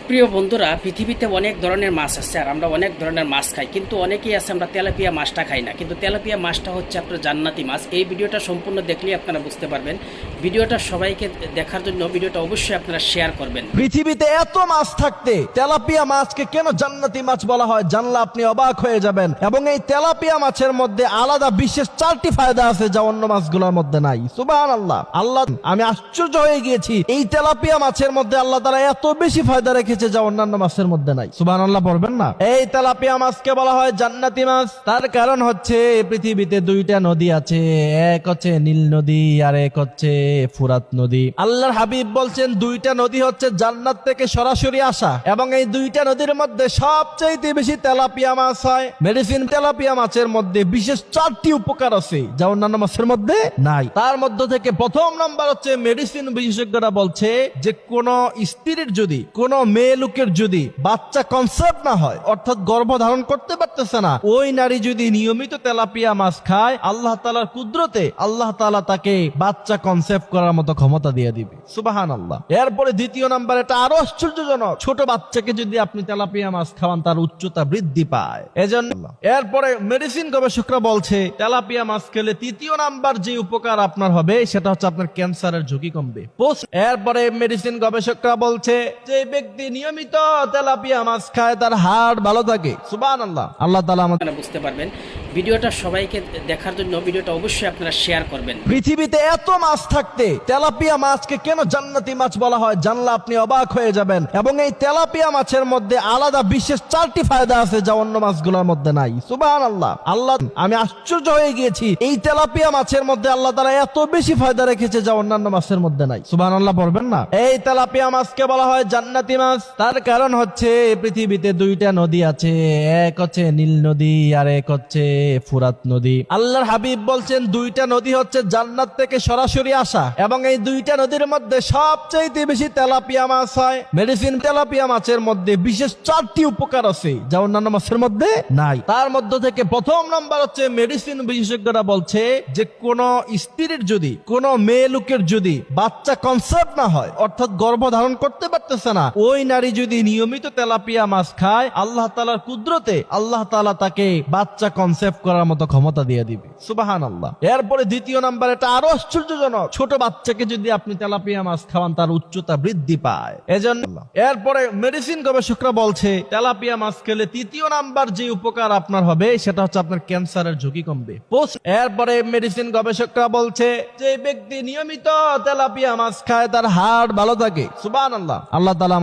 প্রিয় বন্ধুরা, পৃথিবীতে অনেক ধরনের মাছ আছে আর আমরা অনেক ধরনের মাছ খাই, কিন্তু অনেকেই আছে আমরা তেলাপিয়া মাছটা খাই না। কিন্তু তেলাপিয়া মাছটা হচ্ছে আপনার জান্নাতি মাছ। এই ভিডিওটা সম্পূর্ণ দেখলেই আপনারা বুঝতে পারবেন। ভিডিওটা সবাইকে দেখার জন্য ভিডিওটা অবশ্যই আপনারা শেয়ার করবেন। পৃথিবীতে এত মাছ থাকতে তেলাপিয়া মাছকে কেন জান্নাতি মাছ বলা হয় জানলে আপনি অবাক হয়ে যাবেন। এবং এই তেলাপিয়া মাছের মধ্যে আলাদা বিশেষ 4টি ফায়দা আছে যা অন্য মাছগুলোর মধ্যে নাই। সুবহানাল্লাহ, আল্লাহ, আমি আশ্চর্য হয়ে গিয়েছি এই তেলাপিয়া মাছের মধ্যে আল্লাহ তাআলা এত বেশি ফায়দা রেখেছে যা অন্যান্য মাছের মধ্যে নাই। সুবহানাল্লাহ পড়বেন না? এই তেলাপিয়া মাছকে বলা হয় জান্নাতি মাছ। তার কারণ হচ্ছে পৃথিবীতে 2টা নদী আছে, এক হচ্ছে নীল নদী আর এক হচ্ছে ফুরাত নদী। আল্লাহর হাবিব বলছেন 2টা নদী হচ্ছে জান্নাত থেকে সরাসরি আসা, এবং এই 2টা নদীর মধ্যে সবচেয়ে বেশি তেলাপিয়া মাছ হয়। মেডিসিন তেলাপিয়া মাছের মধ্যে বিশেষ 4টি উপকার আছে যা অন্যান্য মাছের মধ্যে নাই। তার মধ্যে থেকে প্রথম নাম্বার হচ্ছে মেডিসিন বিশেষজ্ঞরা বলছে যে কোন স্ত্রীর যদি কোন মেয়ে লোকের যদি বাচ্চা কনসেপ্ট না হয়, অর্থাৎ গর্ভধারণ করতে পারতেছে না, ওই নারী যদি নিয়মিত তেলাপিয়া মাছ খায়, আল্লাহ তাআলার কুদরতে আল্লাহ তাআলা তাকে বাচ্চা কনসেপ্ট করার মতো ক্ষমতা দিয়ে দিবে। সুবহানাল্লাহ। এরপরে দ্বিতীয় নাম্বার, এটা আরো আশ্চর্যজনক, ছোট বাচ্চাকে যদি আপনি তেলাপিয়া মাছ খাওয়ান তার উচ্চতা বৃদ্ধি পায়। এজন্য এরপরে মেডিসিন গবেষকরা বলছে তেলাপিয়া মাছ খেলে তৃতীয় নাম্বার যে উপকার আপনার হবে সেটা হচ্ছে আপনার ক্যান্সারের ঝুঁকি কমবে। এরপরে মেডিসিন গবেষকরা বলছে যে ব্যক্তি নিয়মিত তেলাপিয়া মাছ খায় তার হার্ট ভালো থাকে। সুবহানাল্লাহ, আল্লাহ তাআলা আপনারা বুঝতে পারবেন। ভিডিওটা সবাইকে দেখার জন্য ভিডিওটা অবশ্যই আপনারা শেয়ার করবেন। পৃথিবীতে এত মাছ থাকতে তেলাপিয়া মাছকে কেন জান্নাতি মাছ বলা হয় জানলে আপনি অবাক হয়ে যাবেন। এবং এই তেলাপিয়া মাছের মধ্যে আলাদা বিশেষ 4টি ফায়দা আছে যা অন্য মাছগুলোর মধ্যে নাই। সুবহানাল্লাহ, আল্লাহ, আমি আশ্চর্য হয়ে গিয়েছি এই তেলাপিয়া মাছের মধ্যে আল্লাহ তাআলা এত বেশি ফায়দা রেখেছে যা অন্যান্য মাছের মধ্যে নাই। সুবহানাল্লাহ পড়বেন না? এই তেলাপিয়া মাছকে বলা হয় জান্নাতি মাছ। তার কারণ হচ্ছে পৃথিবীতে 2টা নদী আছে, এক হচ্ছে নীল নদী আর এক হচ্ছে ফুরাত নদী। আল্লাহর হাবিব বলছেন 2টা নদী হচ্ছে জান্নাত থেকে সরাসরি আসা, এবং এই 2টা নদীর মধ্যে সবচেয়ে বেশি তেলাপিয়া মাছ হয়। মেডিসিন তেলাপিয়া মাছের মধ্যে বিশেষ 4টি উপকার আছে যা অন্যান্য মাছের মধ্যে নাই। তার মধ্যে থেকে প্রথম নাম্বার হচ্ছে মেডিসিন বিশেষজ্ঞরা বলছে যে কোন স্ত্রীর যদি কোন মেয়ে লোকের যদি বাচ্চা কনসেপ্ট না হয়, অর্থাৎ গর্ভধারণ করতে পারতেছে না, ওই নারী যদি নিয়মিত তেলাপিয়া মাছ খায়, আল্লাহ তাআলার কুদরতে আল্লাহ তাআলা তাকে বাচ্চা কনসেপ্ট করার মতো ক্ষমতা দিয়ে দিবে। সুবহানাল্লাহ। এরপরে দ্বিতীয় নাম্বার, এটা আরো আশ্চর্যজনক, ছোট বাচ্চাকে যদি আপনি তেলাপিয়া মাছ খাওয়ান তার উচ্চতা বৃদ্ধি পায়। এজন্য এরপরে মেডিসিন গবেষকরা বলছে তেলাপিয়া মাছ খেলে তৃতীয় নাম্বার যে উপকার আপনার হবে সেটা হচ্ছে আপনার ক্যান্সারের ঝুঁকি কমবে। এরপরে মেডিসিন গবেষকরা বলছে যে ব্যক্তি নিয়মিত তেলাপিয়া মাছ খায় তার হার্ট ভালো থাকে। সুবহানাল্লাহ, আল্লাহ তাআলা